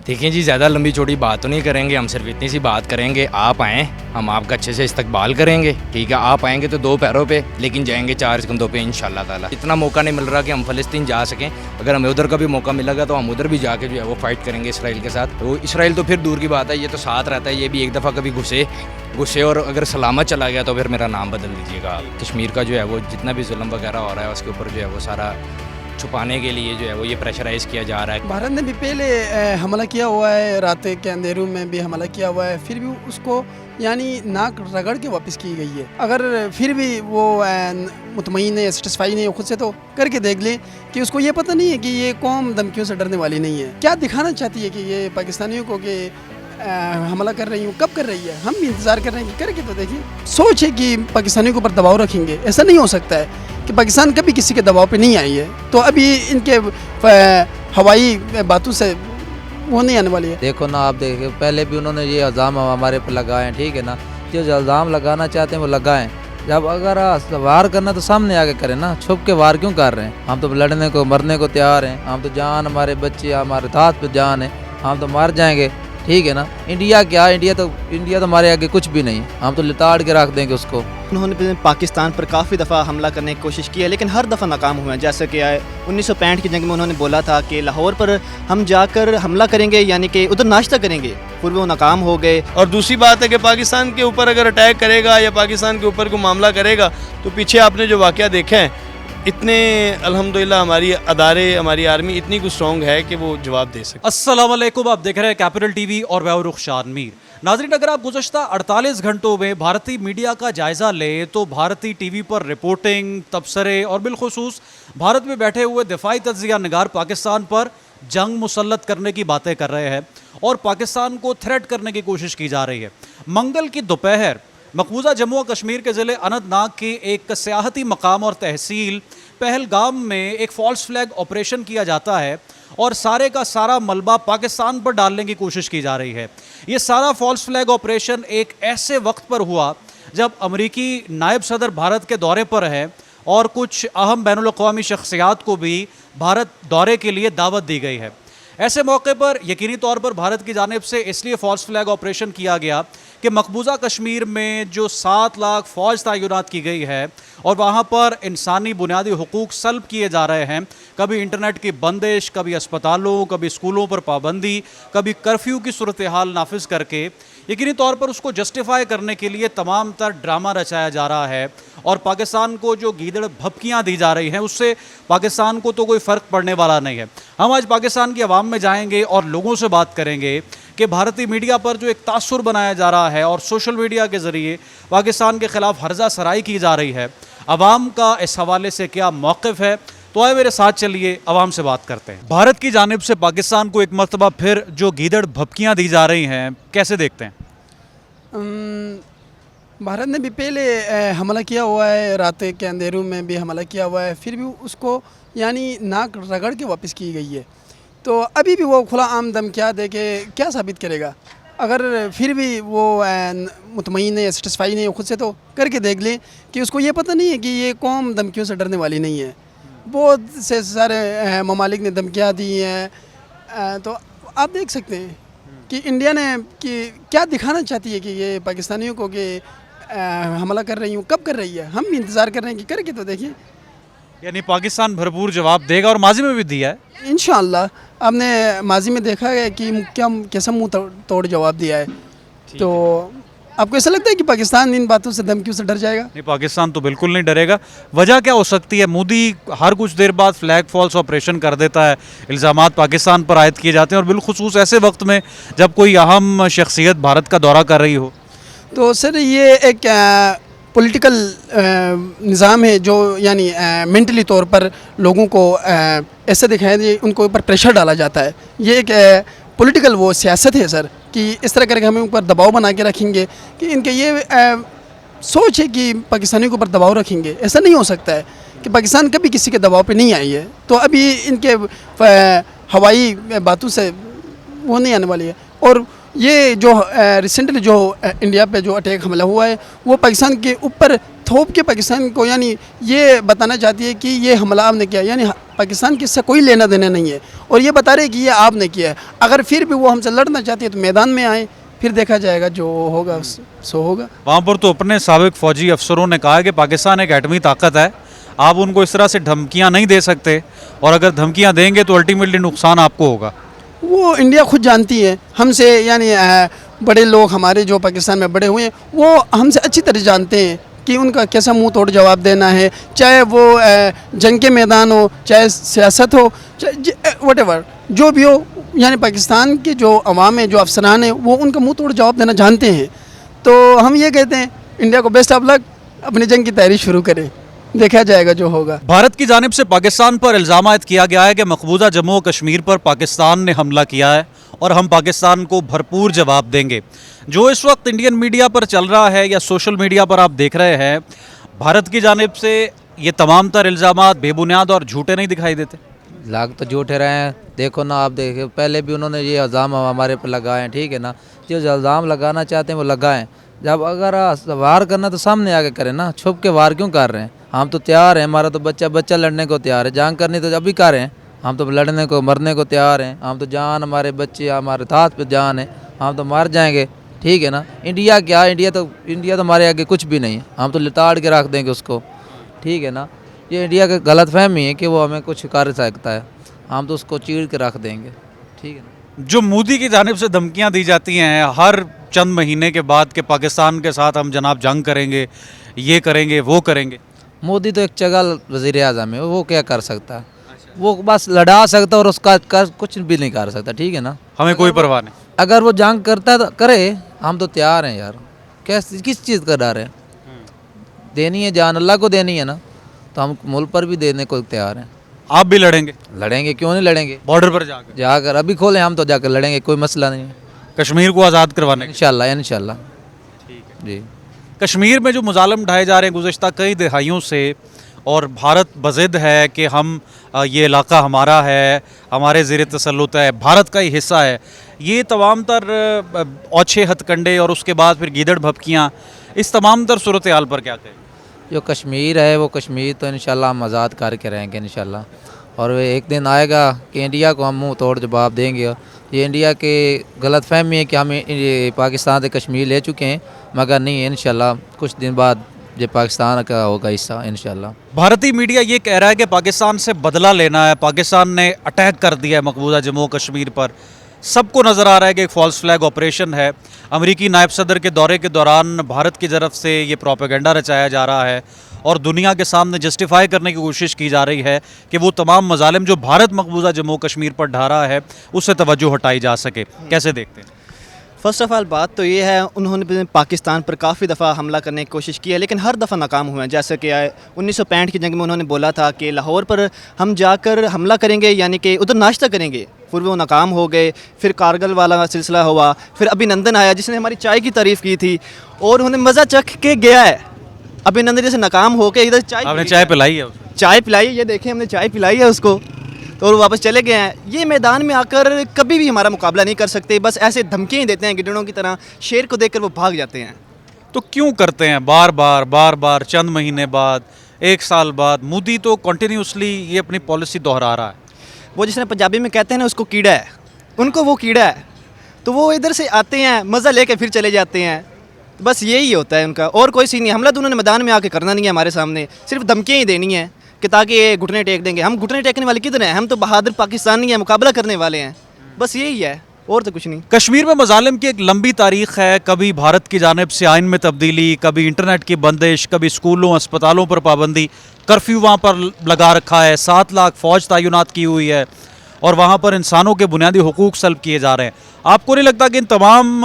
देखिए जी, ज़्यादा लंबी चौड़ी बात तो नहीं करेंगे, हम सिर्फ इतनी सी बात करेंगे। आप आएँ, हम आपका अच्छे से इस्तकबाल करेंगे, ठीक है। आप आएंगे तो 2 पैरों पे, लेकिन जाएंगे 4 कंधों पे इंशाल्लाह ताला। इतना मौका नहीं मिल रहा कि हम फ़लस्तीन जा सकें। अगर हमें उधर का भी मौका मिलेगा तो हम उधर भी जाके जो है वो फ़ाइट करेंगे इसराइल के साथ। तो इसराइल तो फिर दूर की बात है, ये तो साथ रहता है। ये भी एक दफ़ा कभी घुसे और अगर सलामत चला गया तो फिर मेरा नाम बदल दीजिएगा। कश्मीर का जो है वो जितना भी जुल्म वगैरह हो रहा है उसके ऊपर जो है वो सारा छुपाने के लिए जो है वो ये प्रेशराइज़ किया जा रहा है। भारत ने भी पहले हमला किया हुआ है, रात के अंधेरों में भी हमला किया हुआ है, फिर भी उसको यानी नाक रगड़ के वापस की गई है। अगर फिर भी वो मुतमईन है, सेटिस्फाई नहीं है खुद से, तो करके देख ले कि उसको ये पता नहीं है कि ये कौम धमकियों से डरने वाली नहीं है। क्या दिखाना चाहती है कि ये पाकिस्तानियों को कि हमला कर रही हूँ, कब कर रही है? हम भी इंतज़ार कर रहे हैं कि करके तो देखिए। सोच है कि पाकिस्तानियों के ऊपर दबाव रखेंगे, ऐसा नहीं हो सकता है कि पाकिस्तान कभी किसी के दबाव पे नहीं आई है। तो अभी इनके हवाई बातों से वो नहीं आने वाली है। देखो ना, आप देखिए पहले भी उन्होंने ये इल्ज़ाम हमारे पर लगाए हैं, ठीक है ना। जो इल्ज़ाम लगाना चाहते हैं वो लगाएं। जब अगर वार करना तो सामने आके करें ना, छुप के वार क्यों कर रहे हैं? हम तो लड़ने को मरने को तैयार हैं। हम तो जान, हमारे बच्चे हमारे हाथ पे जान है, हम तो मर जाएंगे, ठीक है ना। इंडिया क्या, इंडिया तो हमारे आगे कुछ भी नहीं। हम तो लिताड़ के रख देंगे उसको। उन्होंने पाकिस्तान पर काफ़ी दफ़ा हमला करने की कोशिश की है, लेकिन हर दफ़ा नाकाम हुए हैं। जैसे कि 1965 की जंग में उन्होंने बोला था कि लाहौर पर हम जाकर हमला करेंगे, यानी कि उधर नाश्ता करेंगे, फिर वो नाकाम हो गए। और दूसरी बात है कि पाकिस्तान के ऊपर अगर अटैक करेगा या पाकिस्तान के ऊपर कोई मामला करेगा तो पीछे आपने जो वाक़या देखे हैं, इतने अल्हम्दुलिल्लाह हमारी अदारे, हमारी आर्मी इतनी कुछ स्ट्रॉन्ग है कि वो जवाब दे सके। अस्सलाम वालेकुम, आप देख रहे हैं कैपिटल टीवी और मैं हूं रुखशान मीर। नाज़रीन, अगर आप गुज़श्ता 48 घंटों में भारतीय मीडिया का जायज़ा लें तो भारतीय टीवी पर रिपोर्टिंग, तबसरे और बिलखुसूस भारत में बैठे हुए दिफाई तज्ज़िया निगार पाकिस्तान पर जंग मुसल्लत करने की बातें कर रहे हैं और पाकिस्तान को थ्रेट करने की कोशिश की जा रही है। मंगल की दोपहर मकबूजा जम्मू और कश्मीर के ज़िले अनंतनाग के एक सियाहती मकाम और तहसील पहलगाम में एक फ़ॉल्स फ्लैग ऑपरेशन किया जाता है और सारे का सारा मलबा पाकिस्तान पर डालने की कोशिश की जा रही है। ये सारा फ़ॉल्स फ्लैग ऑपरेशन एक ऐसे वक्त पर हुआ जब अमरीकी नायब सदर भारत के दौरे पर है और कुछ अहम बैनुल-अक़वामी शख्सियात को भी भारत दौरे के लिए दावत दी गई है। ऐसे मौके पर यकीनी तौर पर भारत की जानिब से इसलिए फ़ॉल्स फ्लैग ऑपरेशन किया गया कि मकबूजा कश्मीर में जो 7 लाख फ़ौज तैनात की गई है और वहाँ पर इंसानी बुनियादी हुकूक सल्ब किए जा रहे हैं, कभी इंटरनेट की बंदिश, कभी अस्पतालों, कभी स्कूलों पर पाबंदी, कभी कर्फ्यू की सूरत हाल नाफिज करके यकीनी तौर पर उसको जस्टिफाई करने के लिए तमाम तर ड्रामा रचाया जा रहा है और पाकिस्तान को जो गीदड़ भपकियाँ दी जा रही हैं उससे पाकिस्तान को तो कोई फ़र्क पड़ने वाला नहीं है। हम आज पाकिस्तान की आवाम में जाएंगे और लोगों से बात करेंगे कि भारतीय मीडिया पर जो एक तासुर बनाया जा रहा है और सोशल मीडिया के ज़रिए पाकिस्तान के ख़िलाफ़ हर्जा सराई की जा रही है, आवाम का इस हवाले से क्या मौक़िफ़ है। तो आए मेरे साथ चलिए आवाम से बात करते हैं। भारत की जानिब से पाकिस्तान को एक मरतबा फिर जो गीदड़ भपकियाँ दी जा रही हैं, कैसे देखते हैं? भारत ने भी पहले हमला किया हुआ है, रात के अंधेरों में भी हमला किया हुआ है, फिर भी उसको यानी नाक रगड़ के वापस की गई है। तो अभी भी वो खुला आम धमकियाँ दे के क्या साबित करेगा? अगर फिर भी वो मुतमईन है, सेटिस्फाई नहीं है खुद से, तो करके देख ले कि उसको ये पता नहीं है कि ये कौम धमकियों से डरने वाली नहीं है। बहुत से सारे ममालिक ने धमकियाँ दी हैं। तो आप देख सकते हैं कि इंडिया ने कि क्या दिखाना चाहती है कि ये पाकिस्तानियों को कि हमला कर रही हूँ, कब कर रही है? हम भी इंतज़ार कर रहे हैं कि करके तो देखिए। यानी पाकिस्तान भरपूर जवाब देगा और माजी में भी दिया है इंशाअल्लाह। आपने माजी में देखा है कि कैसा मुँह तोड़ जवाब दिया है। तो आपको ऐसा लगता है कि पाकिस्तान इन बातों से, धमकियों से डर जाएगा? नहीं, पाकिस्तान तो बिल्कुल नहीं डरेगा। वजह क्या हो सकती है? मोदी हर कुछ देर बाद फ्लैग फॉल्स ऑपरेशन कर देता है, इल्ज़ामात पाकिस्तान पर आयद किए जाते हैं और बिलखुसूस ऐसे वक्त में जब कोई अहम शख्सियत भारत का दौरा कर रही हो। तो सर ये एक पॉलिटिकल निज़ाम है जो यानी मेंटली तौर पर लोगों को ऐसे दिखाया जाए, उनको ऊपर प्रेशर डाला जाता है। ये एक पॉलिटिकल वो सियासत है सर, कि इस तरह करके हमें ऊपर दबाव बना के रखेंगे कि इनके ये सोच है कि पाकिस्तानियों के ऊपर दबाव रखेंगे। ऐसा नहीं हो सकता है कि पाकिस्तान कभी किसी के दबाव पे नहीं आई है। तो अभी इनके हवाई बातों से वो नहीं आने वाली है। और ये जो रिसेंटली जो इंडिया पे जो अटैक हमला हुआ है वो पाकिस्तान के ऊपर थोप के पाकिस्तान को यानी ये बताना चाहती है कि ये हमला हमने किया, यानी पाकिस्तान की इससे कोई लेना देना नहीं है, और ये बता रहे कि ये आपने किया है। अगर फिर भी वो हमसे लड़ना चाहती है तो मैदान में आए, फिर देखा जाएगा, जो होगा सो होगा। वहाँ पर तो अपने साबिक फौजी अफसरों ने कहा है कि पाकिस्तान एक एटमी ताकत है, आप उनको इस तरह से धमकियाँ नहीं दे सकते, और अगर धमकियाँ देंगे तो अल्टीमेटली नुकसान आपको होगा। वो इंडिया खुद जानती है हमसे, यानी बड़े लोग हमारे जो पाकिस्तान में बड़े हुए हैं वो हमसे अच्छी तरह जानते हैं कि उनका कैसा मुंह तोड़ जवाब देना है, चाहे वो जंग के मैदान हो, चाहे सियासत हो, चाहे वटेवर जो भी हो। यानी पाकिस्तान के जो अवाम है, जो अफसरान हैं, वो उनका मुंह तोड़ जवाब देना जानते हैं। तो हम ये कहते हैं इंडिया को बेस्ट ऑफ लक, अपनी जंग की तैयारी शुरू करें, देखा जाएगा जो होगा। भारत की जानिब से पाकिस्तान पर इल्ज़ाम किया गया है कि मकबूजा जम्मू और कश्मीर पर पाकिस्तान ने हमला किया है और हम पाकिस्तान को भरपूर जवाब देंगे। जो इस वक्त इंडियन मीडिया पर चल रहा है या सोशल मीडिया पर आप देख रहे हैं, भारत की जानिब से ये तमाम तर इल्ज़ामात बेबुनियाद और झूठे नहीं दिखाई देते? लाग तो झूठे रहे हैं। देखो ना, आप देखिए पहले भी उन्होंने ये इल्ज़ाम हमारे पर लगाए हैं, ठीक है ना। जो इल्ज़ाम लगाना चाहते हैं वो लगाएं। जब अगर वार करना तो सामने आके करें ना, छुप के वार क्यों कर रहे हैं? हम तो तैयार हैं, हमारा तो बच्चा लड़ने को तैयार है। जान करनी तो अभी कर रहे हैं, हम तो लड़ने को मरने को तैयार हैं। हम तो जान, हमारे बच्चे हमारे हाथ पे जान है, हम तो मर जाएंगे, ठीक है ना। इंडिया क्या, इंडिया तो हमारे आगे कुछ भी नहीं है, हम तो लिताड़ के रख देंगे उसको, ठीक है ना। ये इंडिया का गलत फहमी है कि वो हमें कुछ कर सकता है, हम तो उसको चीर के रख देंगे, ठीक है ना। जो मोदी की जानिब से धमकियाँ दी जाती हैं हर चंद महीने के बाद कि पाकिस्तान के साथ हम जनाब जंग करेंगे, ये करेंगे, वो करेंगे। मोदी तो एक चगल वज़ीर आज़म है, वो क्या कर सकता है? वो बस लड़ा सकता और उसका कुछ भी नहीं कर सकता, ठीक है ना। हमें कोई परवाह नहीं। अगर वो जंग करता तो करे, हम तो तैयार हैं यार। किस चीज़ का डर है? देनी है जान, अल्लाह को देनी है ना, तो हम मुल्क पर भी देने को तैयार हैं। आप भी लड़ेंगे? लड़ेंगे, क्यों नहीं लड़ेंगे। बॉर्डर पर जाकर अभी खोले हम तो जाकर लड़ेंगे, कोई मसला नहीं है। कश्मीर को आज़ाद करवाने के। इंशाल्लाह ठीक है जी। कश्मीर में जो मुजालम ढाए जा रहे हैं गुज़श्ता कई दहाइयों से, और भारत बज़िद है कि हम ये इलाका हमारा है, हमारे ज़ेर तसल्लुत है, भारत का ही हिस्सा है, ये तमाम तर औछे हथकंडे और उसके बाद फिर गीदड़ भपकियाँ, इस तमाम तर सूरत हाल पर क्या कहें? जो कश्मीर है वो कश्मीर तो इंशाल्लाह हम आज़ाद करके रहेंगे इंशाल्लाह, और वे एक दिन आएगा कि इंडिया को हम मुंह तोड़ जवाब देंगे। ये इंडिया के गलत फहमी है कि हम पाकिस्तान से कश्मीर ले चुके हैं, मगर नहीं है, इंशाल्लाह कुछ दिन बाद ये पाकिस्तान का होगा हिस्सा इंशाल्लाह। भारतीय मीडिया ये कह रहा है कि पाकिस्तान से बदला लेना है, पाकिस्तान ने अटैक कर दिया है मकबूजा जम्मू कश्मीर पर। सबको नज़र आ रहा है कि एक फॉल्स फ्लैग ऑपरेशन है। अमेरिकी नायब सदर के दौरे के दौरान भारत की तरफ से ये प्रोपेगेंडा रचाया जा रहा है और दुनिया के सामने जस्टिफाई करने की कोशिश की जा रही है कि वो तमाम मजालिम जो भारत मकबूजा जम्मू कश्मीर पर ढा रहा है उससे तवज्जो हटाई जा सके। कैसे देखते हैं? फ़र्स्ट ऑफ़ ऑल बात तो ये है, उन्होंने पाकिस्तान पर काफ़ी दफ़ा हमला करने की कोशिश की है, लेकिन हर दफ़ा नाकाम हुए हैं। जैसे कि 1965 की जंग में उन्होंने बोला था कि लाहौर पर हम जाकर हमला करेंगे, यानी कि उधर नाश्ता करेंगे, फिर वो नाकाम हो गए। फिर कारगिल वाला सिलसिला हुआ, फिर अभिनंदन आया जिसने हमारी चाय की तारीफ़ की थी और उन्हें मज़ा चख के गया है। अभिनंदन जैसे नाकाम हो के इधर चाय पिलाई है? चाय पिलाई, ये देखें हमने चाय पिलाई है उसको, तो वो वापस चले गए हैं। ये मैदान में आकर कभी भी हमारा मुकाबला नहीं कर सकते, बस ऐसे धमकियाँ देते हैं गिद्धड़ों की तरह, शेर को देखकर वो भाग जाते हैं। तो क्यों करते हैं बार बार चंद महीने बाद, एक साल बाद? मोदी तो कंटिन्यूसली ये अपनी पॉलिसी दोहरा रहा है। वो जिसने पंजाबी में कहते हैं ना, उसको कीड़ा है, उनको वो कीड़ा है, तो वो इधर से आते हैं, मज़ा लेके फिर चले जाते हैं। बस यही होता है उनका, और कोई सीन नहीं। हमला तो उन्होंने मैदान में आके करना नहीं है हमारे सामने, सिर्फ धमकियाँ ही देनी है कि ताकि ये घुटने टेक देंगे। हम घुटने टेकने वाले किधर हैं? हम तो बहादुर पाकिस्तानी हैं, मुकाबला करने वाले हैं, बस यही है, और तो कुछ नहीं। कश्मीर में मजालिम की एक लंबी तारीख है। कभी भारत की जानिब से आइन में तब्दीली, कभी इंटरनेट की बंदिश, कभी स्कूलों अस्पतालों पर पाबंदी, कर्फ्यू वहाँ पर लगा रखा है, 7 लाख फ़ौज तैनात की हुई है और वहाँ पर इंसानों के बुनियादी हुकूक सल्ब किए जा रहे हैं। आपको नहीं लगता कि इन तमाम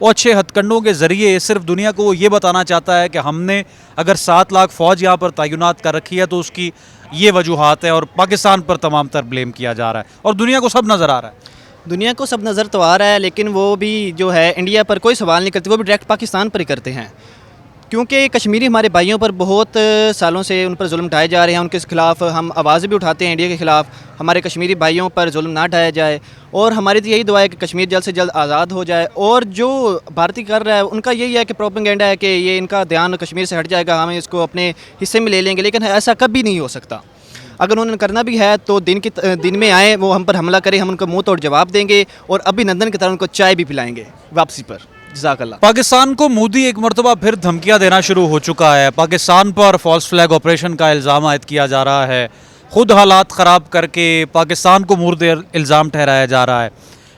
अच्छे हथकंडों के ज़रिए सिर्फ दुनिया को वो ये बताना चाहता है कि हमने अगर 7 लाख फ़ौज यहाँ पर तैनात कर रखी है तो उसकी ये वजूहात है, और पाकिस्तान पर तमाम तर ब्लेम किया जा रहा है और दुनिया को सब नज़र आ रहा है? दुनिया को सब नज़र तो आ रहा है, लेकिन वो भी जो है इंडिया पर कोई सवाल नहीं करते, वो भी डायरेक्ट पाकिस्तान पर ही करते हैं, क्योंकि कश्मीरी हमारे भाइयों पर बहुत सालों से उन पर जुल्म ढाए जा रहे हैं। उनके खिलाफ हम आवाज़ भी उठाते हैं, इंडिया के ख़िलाफ़ हमारे कश्मीरी भाइयों पर जुल्म ना ढाया जाए, और हमारी तो यही दुआ है कि कश्मीर जल्द से जल्द आज़ाद हो जाए। और जो भारतीय कर रहा है उनका यही है कि प्रोपेगेंडा है कि ये इनका ध्यान कश्मीर से हट जाएगा, हम इसको अपने हिस्से में ले लेंगे, लेकिन ऐसा कभी नहीं हो सकता। अगर उन्होंने करना भी है तो दिन में आए, वो हम पर हमला करें, हम उनको मुंह तोड़ जवाब देंगे और अभिनंदन की तरह उनको चाय भी पिलाएंगे वापसी पर। जज़ाकल्लाह। पाकिस्तान को मोदी एक मरतबा फिर धमकियां देना शुरू हो चुका है। पाकिस्तान पर फॉल्स फ्लैग ऑपरेशन का इल्ज़ाम आयद किया जा रहा है, खुद हालात ख़राब करके पाकिस्तान को मुर्द इल्ज़ाम ठहराया जा रहा है।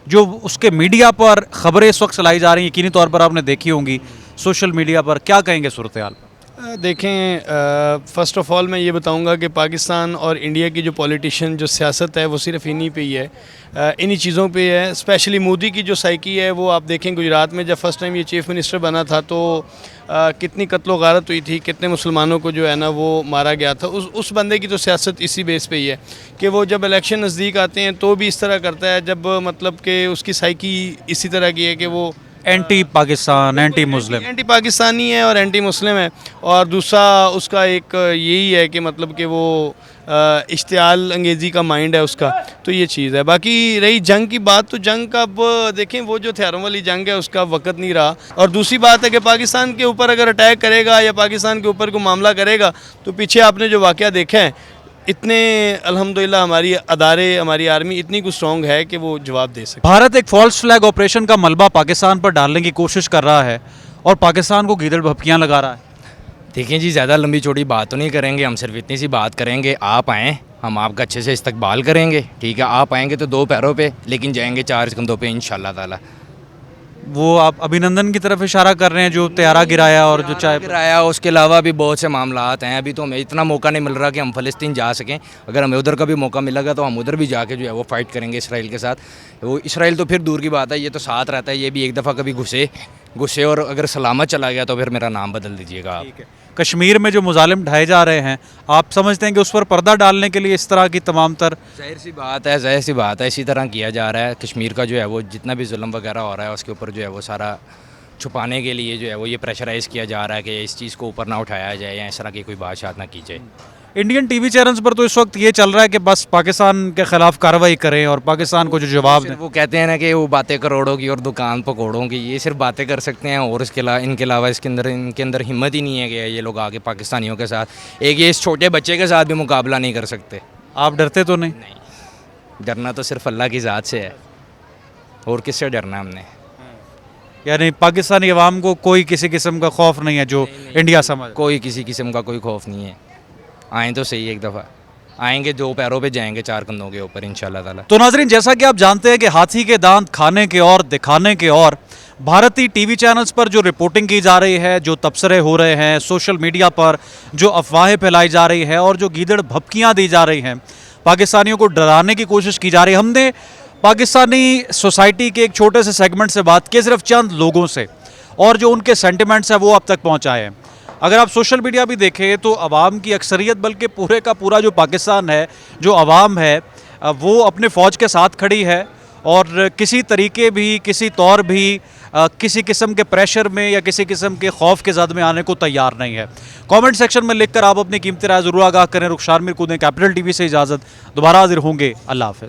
जो उसके मीडिया पर ख़बरें इस वक्त चलाई जा रही हैं, यकीनी तौर पर आपने देखी होंगी सोशल मीडिया पर, क्या कहेंगे सूरत हाल? देखें, फ़र्स्ट ऑफ़ ऑल मैं ये बताऊंगा कि पाकिस्तान और इंडिया की जो पॉलिटिशियन जो सियासत है वो सिर्फ इन्हीं पे ही है, इन्हीं चीज़ों पे है। स्पेशली मोदी की जो साइकी है वो आप देखें, गुजरात में जब फर्स्ट टाइम ये चीफ़ मिनिस्टर बना था तो कितनी कत्लो गारत हुई थी, कितने मुसलमानों को जो है ना वो मारा गया था। उस बंदे की तो सियासत इसी बेस पे ही है कि वो जब इलेक्शन नज़दीक आते हैं तो भी इस तरह करता है, जब मतलब कि उसकी साइकी इसी तरह की है कि वो anti Pakistan, anti Muslim, anti Pakistani है और एंटी मुस्लिम है। और दूसरा उसका एक यही है कि मतलब कि वो इश्तियाल अंगेज़ी का माइंड है उसका, तो ये चीज़ है। बाकी रही जंग की बात, तो जंग का अब देखें, वो जो हथियारों वाली जंग है उसका वक्त नहीं रहा। और दूसरी बात है कि पाकिस्तान के ऊपर अगर अटैक करेगा या पाकिस्तान के ऊपर कोई मामला करेगा तो पीछे आपने जो वाक़या देखा है, इतने अल्हम्दुलिल्लाह हमारी अदारे, हमारी आर्मी इतनी कुछ स्ट्रॉन्ग है कि वो जवाब दे सके। भारत एक फॉल्स फ्लैग ऑपरेशन का मलबा पाकिस्तान पर डालने की कोशिश कर रहा है और पाकिस्तान को गीदड़ भपकियां लगा रहा है। देखिए जी, ज़्यादा लंबी चौड़ी बात तो नहीं करेंगे, हम सिर्फ इतनी सी बात करेंगे, आप आएँ, हम आपका अच्छे से इस्तकबाल करेंगे। ठीक है, आप आएंगे तो 2 पैरों पे, लेकिन जाएंगे 4 कंधों पे इंशाल्लाह ताला। वो आप अभिनंदन की तरफ इशारा कर रहे हैं, जो त्यारा गिराया और जो चाय गिराया, उसके अलावा भी बहुत से मामलात हैं। अभी तो हमें इतना मौका नहीं मिल रहा कि हम फ़लस्तीन जा सकें। अगर हमें उधर का भी मौका मिलेगा तो हम उधर भी जाके जो है वो फ़ाइट करेंगे इसराइल के साथ। वो इसराइल तो फिर दूर की बात है, ये तो साथ रहता है, ये भी एक दफ़ा कभी घुसे और अगर सलामत चला गया तो फिर मेरा नाम बदल दीजिएगा आप। कश्मीर में जो मुजालिम ढाए जा रहे हैं, आप समझते हैं कि उस पर पर्दा डालने के लिए इस तरह की तमाम तर ज़ाहिर सी बात है, इसी तरह किया जा रहा है। कश्मीर का जो है वो जितना भी जुल्म वगैरह हो रहा है उसके ऊपर जो है वो सारा छुपाने के लिए जो है वो ये प्रेशराइज़ किया जा रहा है कि इस चीज़ को ऊपर ना उठाया जाए या इस तरह की कोई बात शायद ना की जाए। इंडियन टीवी चैनल्स पर तो इस वक्त ये चल रहा है कि बस पाकिस्तान के खिलाफ कार्रवाई करें और पाकिस्तान को जो जवाब दें। वो कहते हैं ना कि वो बातें करोड़ों की और दुकान पकौड़ों की, ये सिर्फ बातें कर सकते हैं और इनके अलावा इनके अंदर हिम्मत ही नहीं है कि ये लोग आगे पाकिस्तानियों के साथ एक ये इस छोटे बच्चे के साथ भी मुकाबला नहीं कर सकते। आप डरते तो नहीं? डरना तो सिर्फ अल्लाह की ज़ात से है, और किससे डरना हमने। यानी पाकिस्तानी अवाम को कोई किसी किस्म का खौफ नहीं है जो इंडिया समझ? कोई किसी किस्म का कोई खौफ नहीं है। आएँ तो सही, एक दफ़ा आएंगे, 2 पैरों पे जाएंगे 4 कंधों के ऊपर इंशाल्लाह ताला। तो नाजरीन, जैसा कि आप जानते हैं कि हाथी के दांत खाने के और दिखाने के और भारतीय टीवी चैनल्स पर जो रिपोर्टिंग की जा रही है, जो तबसरे हो रहे हैं, सोशल मीडिया पर जो अफवाहें फैलाई जा रही है और जो गीदड़ भपकियाँ दी जा रही हैं, पाकिस्तानियों को डराने की कोशिश की जा रही है। हमने पाकिस्तानी सोसाइटी के एक छोटे से सेगमेंट से बात की, सिर्फ चंद लोगों से, और जो उनके सेंटिमेंट्स हैं वो अब तक पहुँचाए हैं। अगर आप सोशल मीडिया भी देखें तो अवाम की अक्सरियत, बल्कि पूरे का पूरा जो पाकिस्तान है, जो अवाम है, वो अपने फ़ौज के साथ खड़ी है और किसी तरीके भी, किसी तौर भी, किसी किस्म के प्रेशर में या किसी किस्म के खौफ के ज़द में आने को तैयार नहीं है। कमेंट सेक्शन में लिखकर आप अपनी कीमती राय ज़रूर आगाह करें। रुखसार मीर को दें कैपिटल टीवी से इजाज़त, दोबारा हाजिर होंगे। अल्लाह हाफ़िज़।